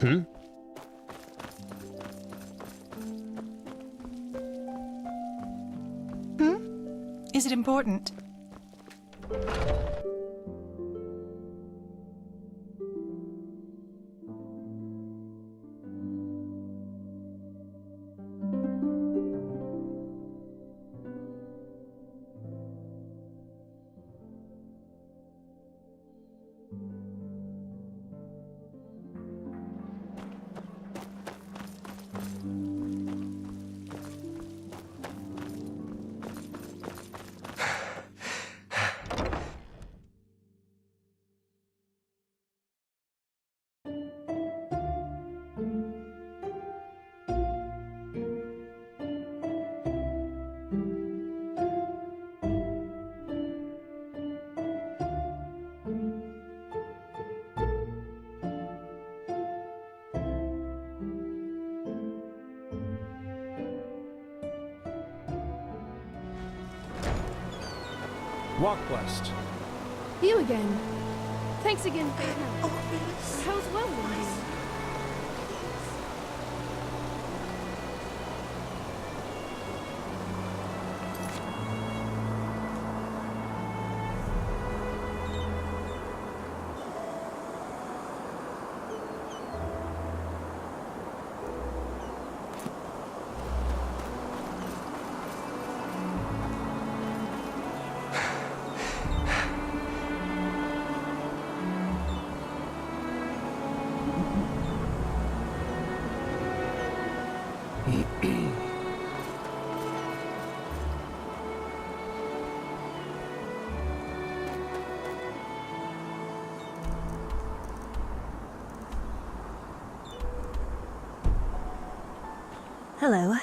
Hmm? Is it important? Walk West. You again. Thanks again for your help. How's Weldon doing? Hello.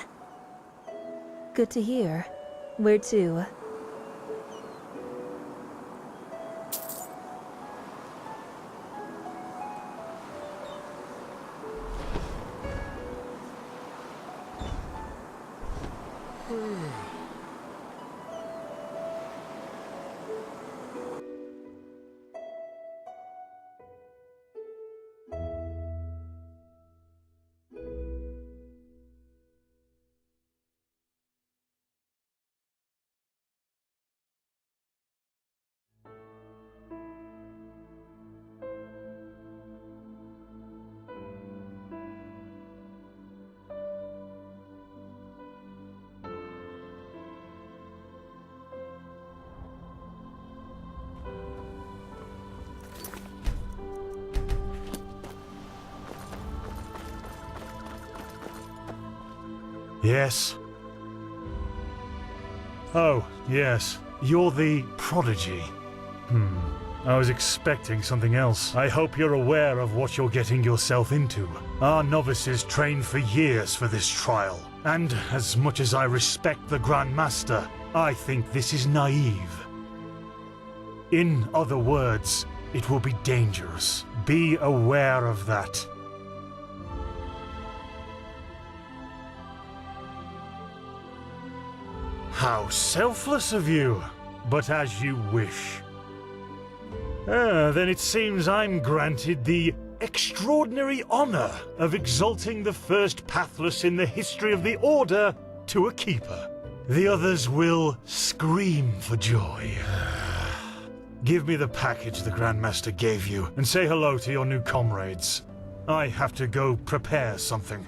Good to hear. Where to? Yes. Oh, yes. You're the prodigy. I was expecting something else. I hope you're aware of what you're getting yourself into. Our novices trained for years for this trial. And as much as I respect the Grand Master, I think this is naive. In other words, it will be dangerous. Be aware of that. How selfless of you! But as you wish. Then it seems I'm granted the extraordinary honor of exalting the first Pathless in the history of the Order to a Keeper. The others will scream for joy. Give me the package the Grandmaster gave you, and say hello to your new comrades. I have to go prepare something.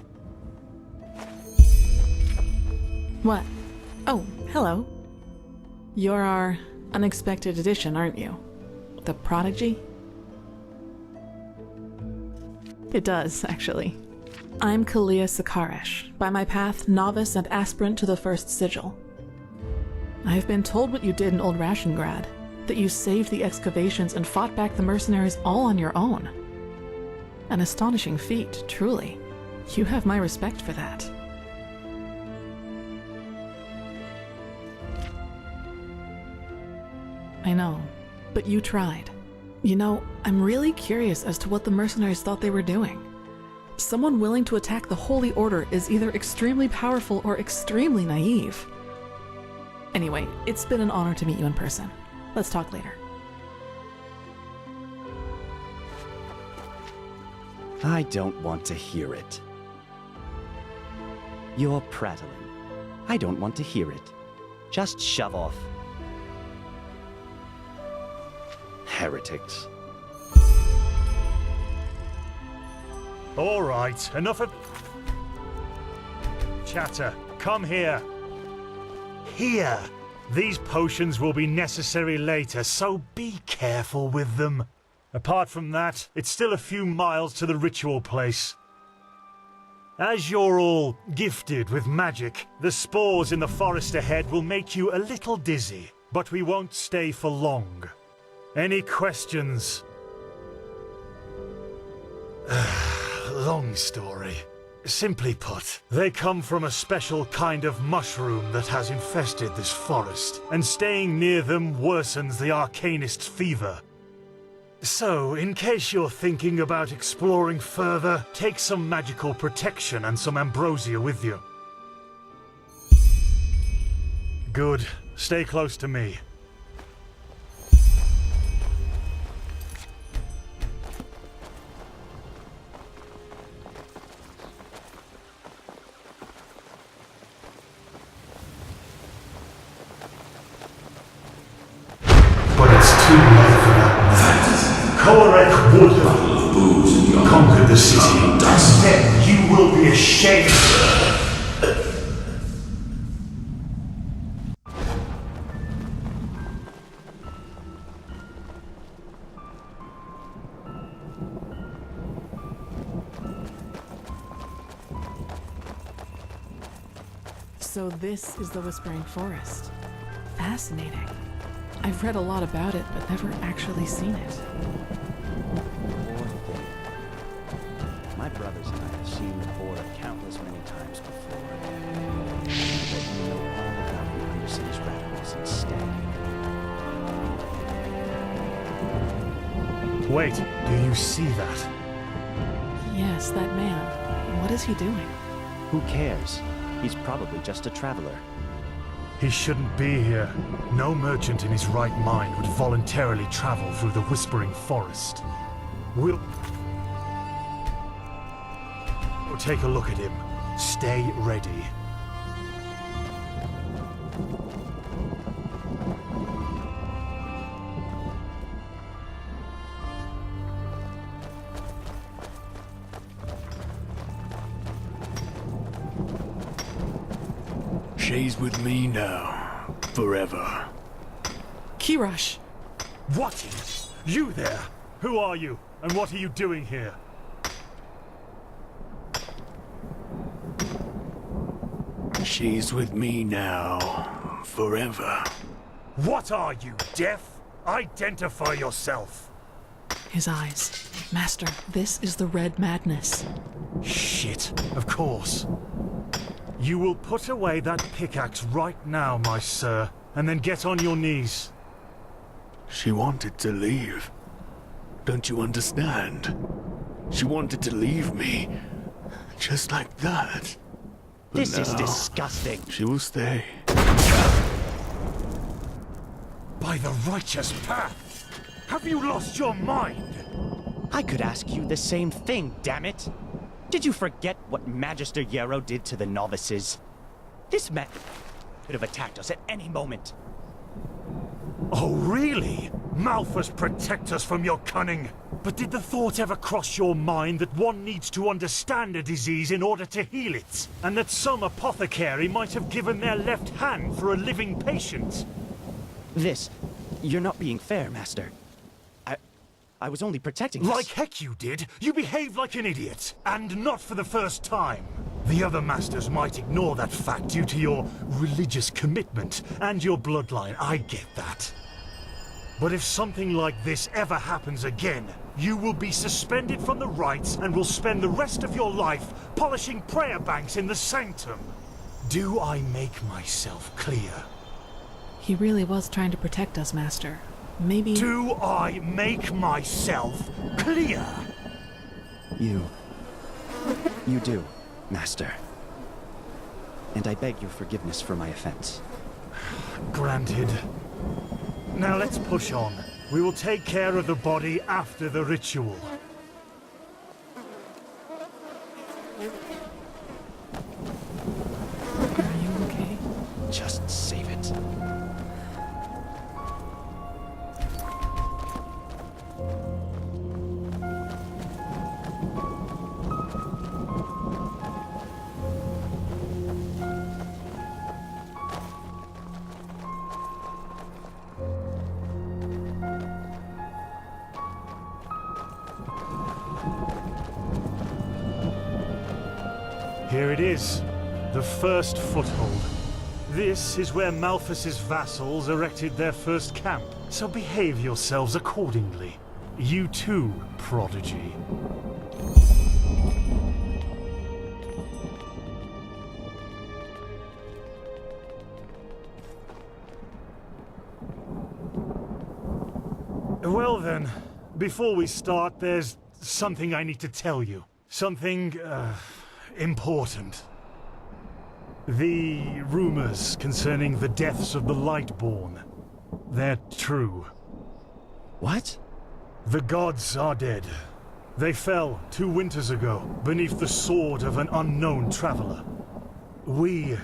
What? Oh, hello. You're our unexpected addition, aren't you? The prodigy? It does, actually. I'm Kalia Sakaresh, by my path novice and aspirant to the first sigil. I've been told what you did in Old Rashengrad, that you saved the excavations and fought back the mercenaries all on your own. An astonishing feat, truly. You have my respect for that. I know, but you tried. You know, I'm really curious as to what the mercenaries thought they were doing. Someone willing to attack the Holy Order is either extremely powerful or extremely naive. Anyway, it's been an honor to meet you in person. Let's talk later. I don't want to hear it. You're prattling. I don't want to hear it. Just shove off. Heretics. All right, enough of chatter. Come here. Here. These potions will be necessary later, so be careful with them. Apart from that, it's still a few miles to the ritual place. As you're all gifted with magic, the spores in the forest ahead will make you a little dizzy, but we won't stay for long. Any questions? Long story. Simply put, they come from a special kind of mushroom that has infested this forest, and staying near them worsens the arcanist's fever. So, in case you're thinking about exploring further, take some magical protection and some ambrosia with you. Good. Stay close to me. Korek would have conquered the city, and then you will be ashamed. So this is the Whispering Forest. Fascinating. I've read a lot about it, but never actually seen it. Poor thing. My brothers and I have seen the border countless many times before. But you know all about the Undercity's radicals instead. Wait, do you see that? Yes, that man. What is he doing? Who cares? He's probably just a traveler. He shouldn't be here. No merchant in his right mind would voluntarily travel through the Whispering Forest. We'll take a look at him. Stay ready. She's with me now, forever. Kirash! What? You there? Who are you? And what are you doing here? She's with me now, forever. What are you, deaf? Identify yourself. His eyes. Master, this is the Red Madness. Shit, of course. You will put away that pickaxe right now, my sir, and then get on your knees. She wanted to leave. Don't you understand? She wanted to leave me. Just like that. But This is now, disgusting. She will stay. By the righteous path! Have you lost your mind? I could ask you the same thing, damn it! Did you forget what Magister Yarrow did to the novices? This man could have attacked us at any moment. Oh, really? Malphus, protect us from your cunning. But did the thought ever cross your mind that one needs to understand a disease in order to heal it? And that some apothecary might have given their left hand for a living patient? You're not being fair, Master. I was only protecting us. Like heck you did. You behaved like an idiot. And not for the first time. The other masters might ignore that fact due to your religious commitment and your bloodline. I get that. But if something like this ever happens again, you will be suspended from the rites and will spend the rest of your life polishing prayer banks in the sanctum. Do I make myself clear? He really was trying to protect us, Master. Maybe... Do I make myself clear? You do, Master. And I beg your forgiveness for my offense. Granted. Now let's push on. We will take care of the body after the ritual. Are you okay? Just save it. Here it is, the first foothold. This is where Malthus's vassals erected their first camp, so behave yourselves accordingly. You too, prodigy. Well then, before we start, there's something I need to tell you. Something, important. The rumors concerning the deaths of the Lightborn, they're true. What? The gods are dead. They fell 2 winters ago beneath the sword of an unknown traveler. We,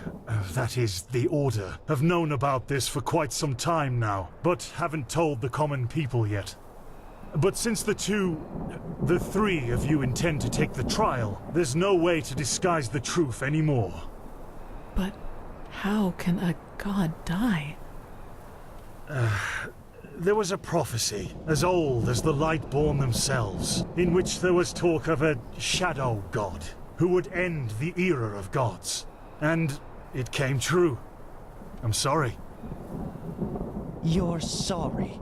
that is, the Order, have known about this for quite some time now, but haven't told the common people yet. But since the 3 of you intend to take the trial, there's no way to disguise the truth anymore. But how can a god die? There was a prophecy, as old as the Lightborn themselves, in which there was talk of a shadow god, who would end the era of gods. And it came true. I'm sorry. You're sorry.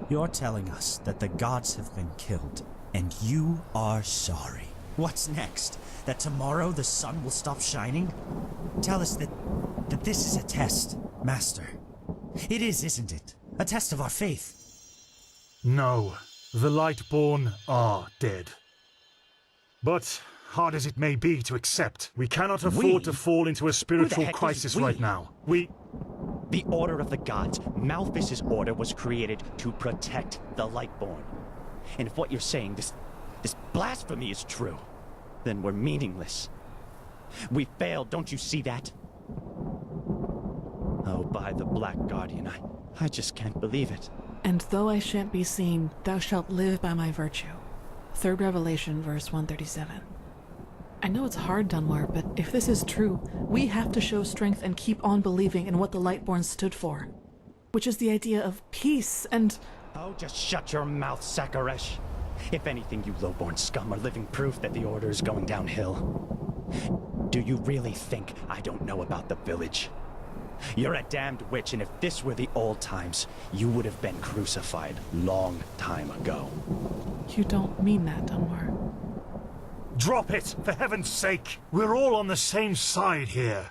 You're telling us that the gods have been killed, and you are sorry. What's next? That tomorrow the sun will stop shining? Tell us that this is a test, Master. It is, isn't it? A test of our faith. No, the Lightborn are dead. But, hard as it may be to accept, we cannot afford to fall into a spiritual crisis right now. The Order of the Gods, Malthus's order, was created to protect the Lightborn. And if what you're saying, this blasphemy is true, then we're meaningless. We failed, don't you see that? Oh, by the Black Guardian, I just can't believe it. And though I shan't be seen, thou shalt live by my virtue. 3rd Revelation, verse 137. I know it's hard, Dunmore, but if this is true, we have to show strength and keep on believing in what the Lightborn stood for. Which is the idea of peace and... Oh, just shut your mouth, Sakaresh. If anything, you lowborn scum are living proof that the Order is going downhill. Do you really think I don't know about the village? You're a damned witch, and if this were the old times, you would have been crucified long time ago. You don't mean that, Dunmore. Drop it, for heaven's sake! We're all on the same side here.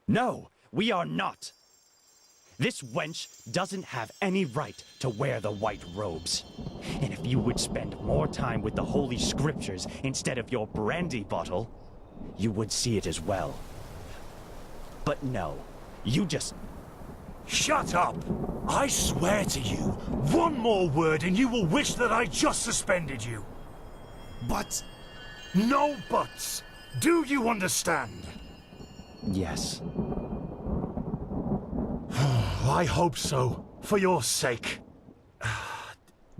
No, we are not. This wench doesn't have any right to wear the white robes. And if you would spend more time with the Holy Scriptures instead of your brandy bottle, you would see it as well. But no, you just... Shut up! I swear to you, one more word and you will wish that I just suspended you. But... No buts! Do you understand? Yes. I hope so, for your sake.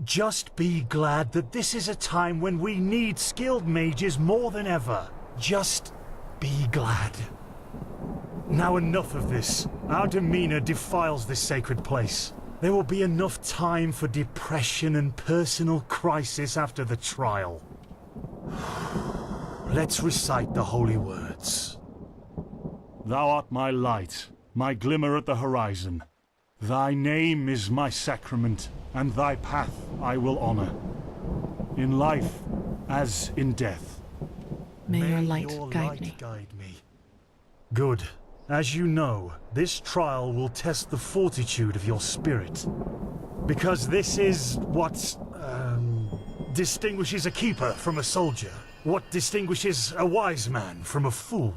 Just be glad that this is a time when we need skilled mages more than ever. Just be glad. Now enough of this. Our demeanor defiles this sacred place. There will be enough time for depression and personal crisis after the trial. Let's recite the holy words. Thou art my light, my glimmer at the horizon. Thy name is my sacrament, and thy path I will honor. In life, as in death. May your light guide me. Good. As you know, this trial will test the fortitude of your spirit. Because this is what, distinguishes a keeper from a soldier. What distinguishes a wise man from a fool.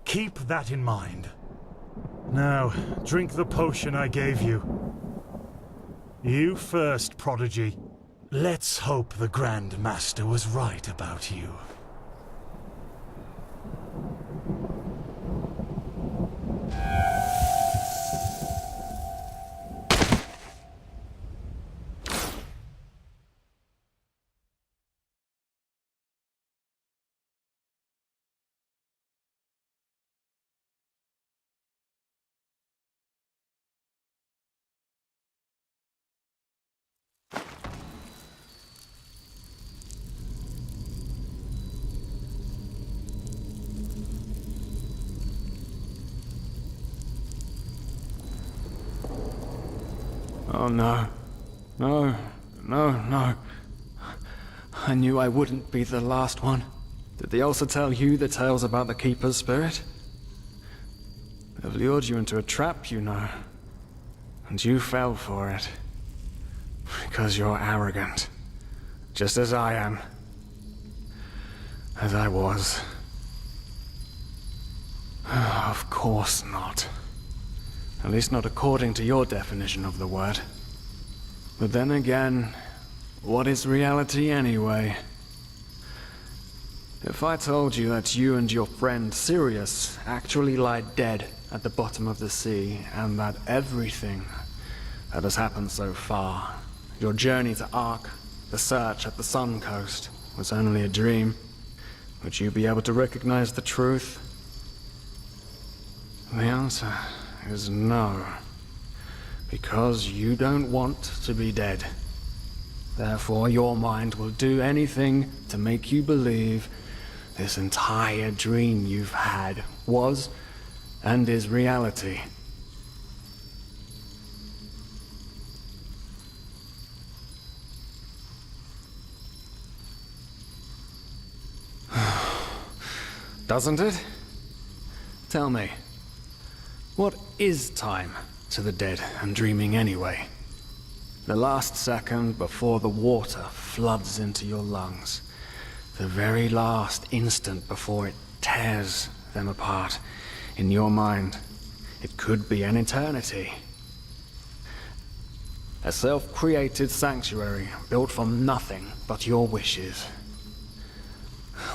Keep that in mind. Now, drink the potion I gave you. You first, Prodigy. Let's hope the Grand Master was right about you. Oh no. No, no, no. I knew I wouldn't be the last one. Did they also tell you the tales about the Keeper's spirit? They've lured you into a trap, you know. And you fell for it. Because you're arrogant. Just as I am. As I was. Of course not. At least not according to your definition of the word. But then again, what is reality anyway? If I told you that you and your friend Sirius actually lie dead at the bottom of the sea, and that everything that has happened so far, your journey to Ark, the search at the Sun Coast, was only a dream, would you be able to recognize the truth? The answer is no. Because you don't want to be dead. Therefore, your mind will do anything to make you believe this entire dream you've had was and is reality. Doesn't it? Tell me, what is time to the dead and dreaming anyway? The last second before the water floods into your lungs. The very last instant before it tears them apart in your mind. It could be an eternity. A self-created sanctuary built from nothing but your wishes.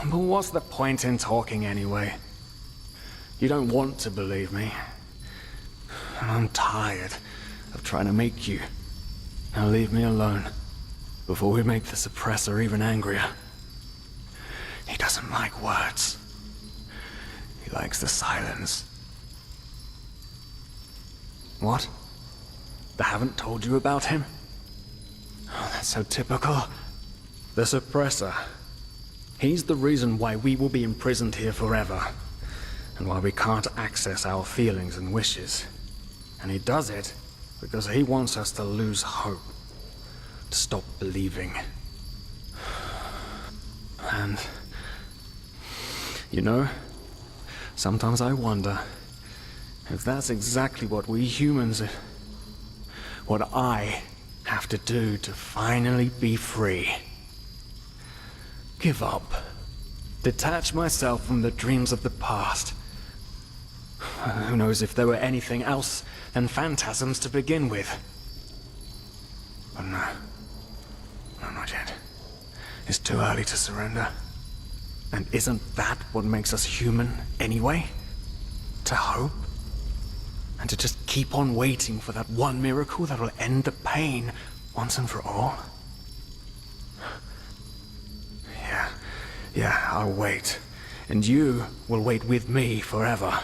But what's the point in talking anyway? You don't want to believe me. And I'm tired of trying to make you. Now leave me alone, before we make the suppressor even angrier. He doesn't like words. He likes the silence. What? They haven't told you about him? Oh, that's so typical. The suppressor. He's the reason why we will be imprisoned here forever, and why we can't access our feelings and wishes. And he does it because he wants us to lose hope, to stop believing. And, you know, sometimes I wonder if that's exactly what we humans, what I have to do to finally be free. Give up. Detach myself from the dreams of the past. Who knows if there were anything else than phantasms to begin with. But no. No, not yet. It's too early to surrender. And isn't that what makes us human anyway? To hope? And to just keep on waiting for that one miracle that will end the pain once and for all? Yeah, I'll wait. And you will wait with me forever.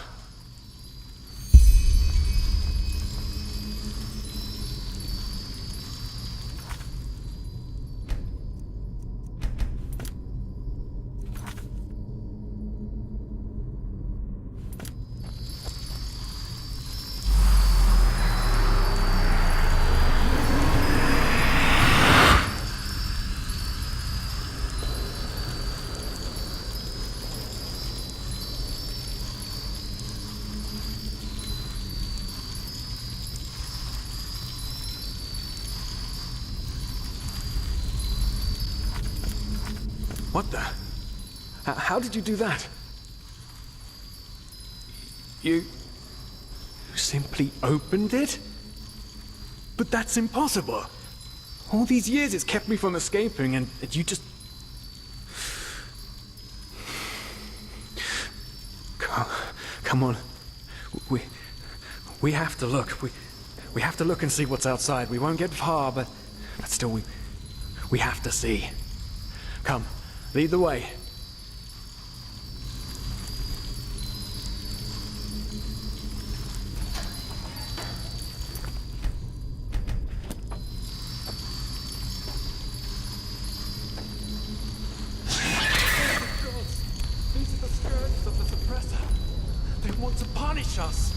What the? How did you do that? You simply opened it? But that's impossible. All these years it's kept me from escaping, and you just... Come on. We have to look. We have to look and see what's outside. We won't get far, but still we have to see. Come. Lead the way. These are the scourges of the suppressor. They want to punish us.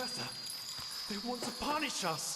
Professor, they want to punish us.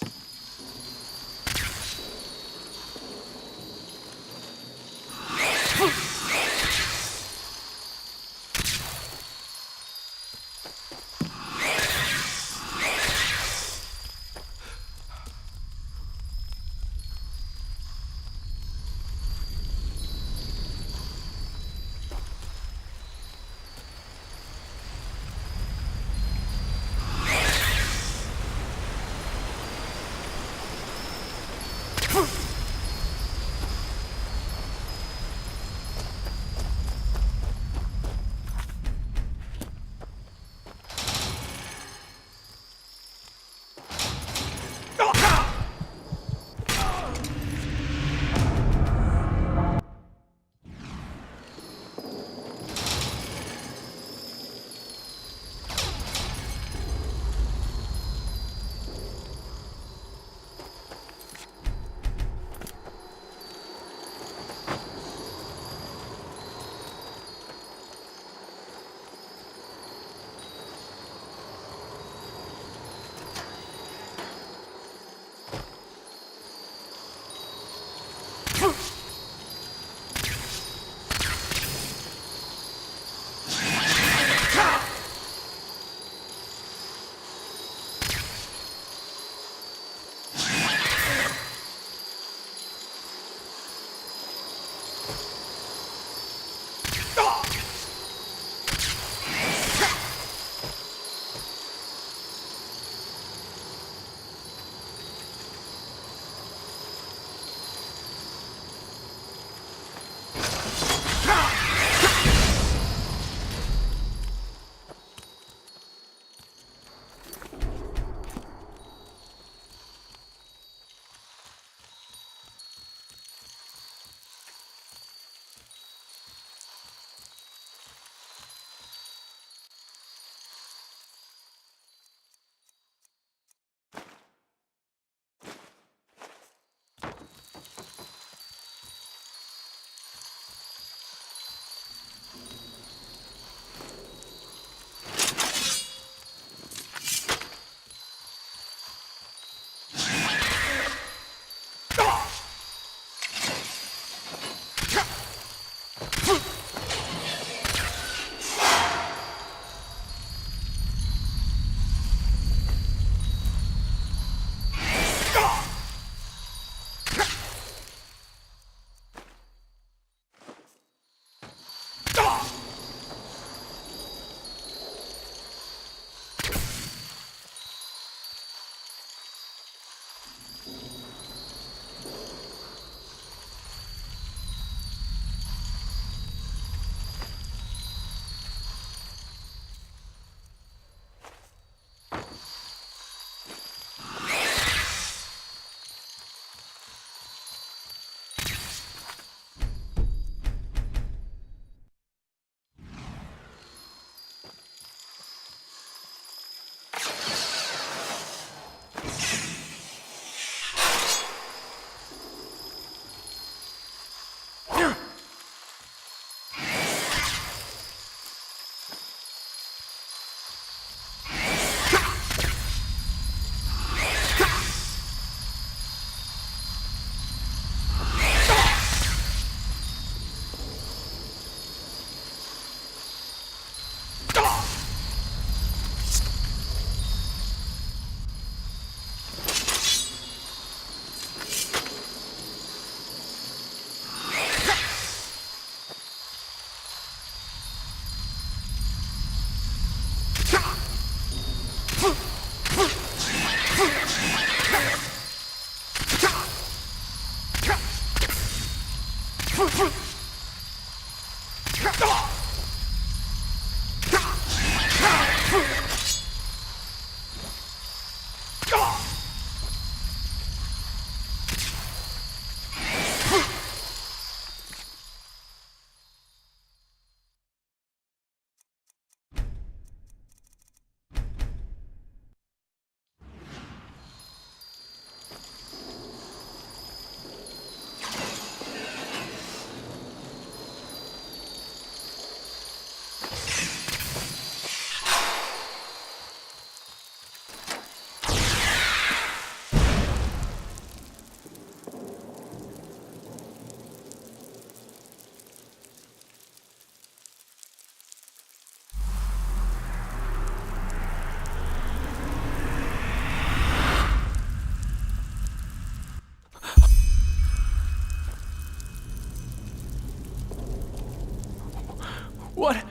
What?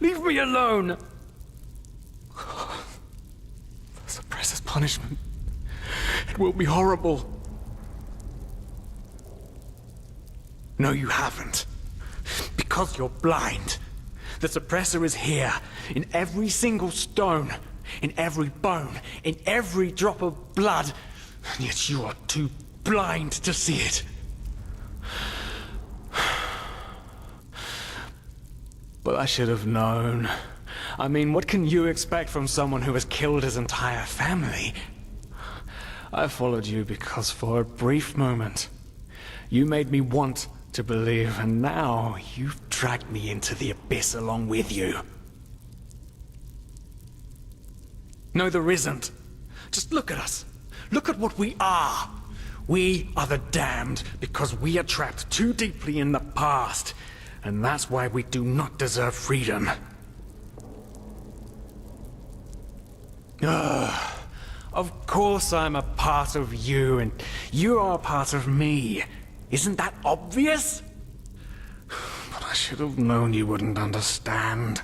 Leave me alone! The suppressor's punishment. It will be horrible. No, you haven't. Because you're blind. The suppressor is here, in every single stone, in every bone, in every drop of blood, and yet you are too blind to see it. But I should have known. I mean, what can you expect from someone who has killed his entire family? I followed you because for a brief moment, you made me want to believe, and now you've dragged me into the abyss along with you. No, there isn't. Just look at us. Look at what we are. We are the damned because we are trapped too deeply in the past, and that's why we do not deserve freedom. Ugh. Of course I'm a part of you, and you are a part of me. Isn't that obvious? But I should have known you wouldn't understand.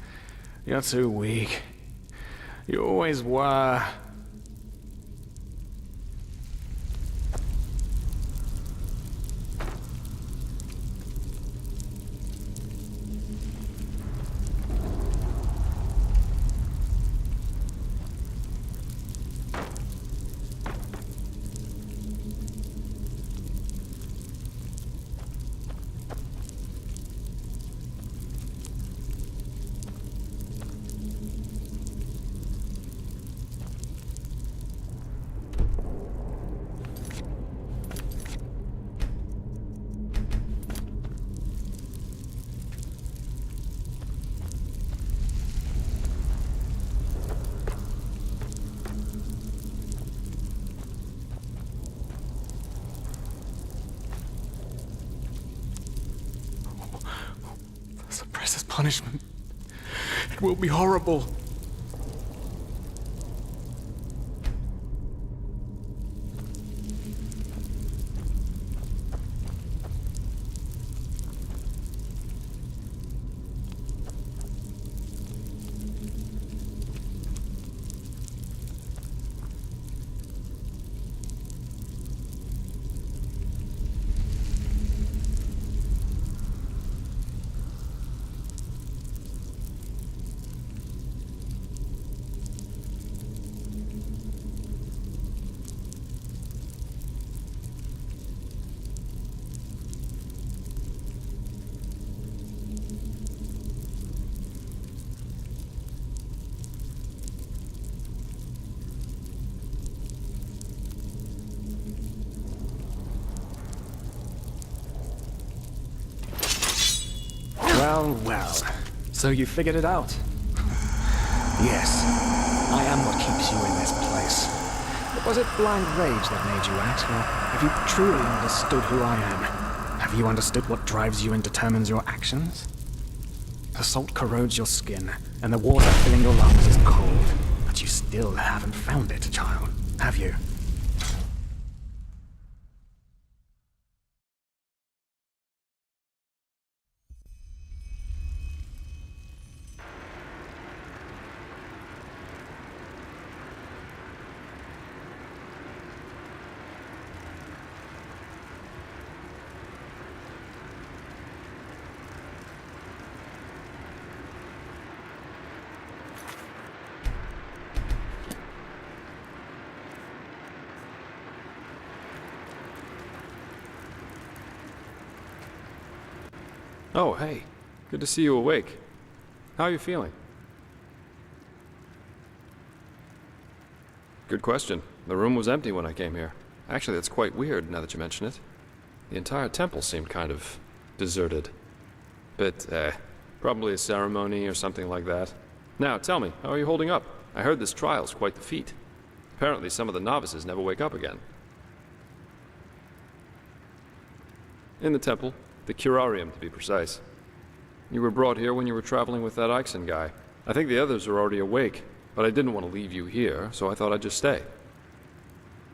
You're too weak. You always were. Suppressors' punishment. It will be horrible. Well, well. So you figured it out? Yes. I am what keeps you in this place. But was it blind rage that made you act, or have you truly understood who I am? Have you understood what drives you and determines your actions? The salt corrodes your skin, and the water filling your lungs is cold. But you still haven't found it, child, have you? Oh, hey. Good to see you awake. How are you feeling? Good question. The room was empty when I came here. Actually, that's quite weird now that you mention it. The entire temple seemed kind of deserted. But, probably a ceremony or something like that. Now, tell me, how are you holding up? I heard this trial's quite the feat. Apparently some of the novices never wake up again. In the temple. The curarium, to be precise. You were brought here when you were traveling with that Ixon guy. I think the others are already awake, but I didn't want to leave you here, so I thought I'd just stay.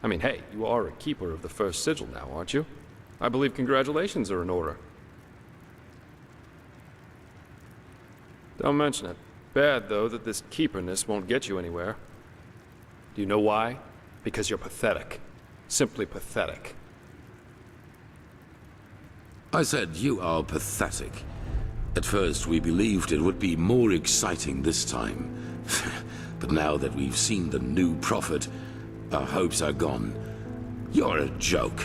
I mean, hey, you are a keeper of the first sigil now, aren't you? I believe congratulations are in order. Don't mention it. Bad, though, that this keeperness won't get you anywhere. Do you know why? Because you're pathetic. Simply pathetic. I said you are pathetic. At first we believed it would be more exciting this time. But now that we've seen the new prophet, our hopes are gone. You're a joke.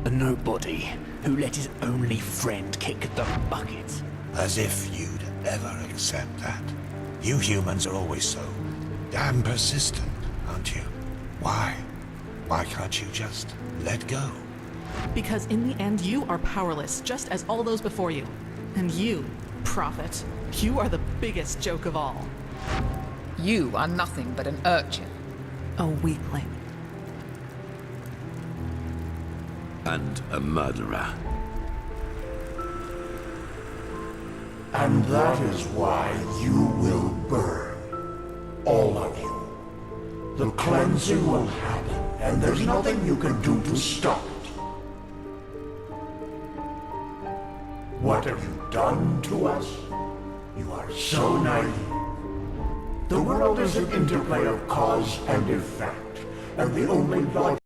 A nobody who let his only friend kick the bucket. As if you'd ever accept that. You humans are always so damn persistent, aren't you? Why? Why can't you just let go? Because in the end, you are powerless, just as all those before you. And you, prophet, you are the biggest joke of all. You are nothing but an urchin. A weakling. And a murderer. And that is why you will burn. All of you. The cleansing will happen, and there's nothing you can do to stop it. What have you done to us? You are so naive. The world is an interplay of cause and effect, and the only logic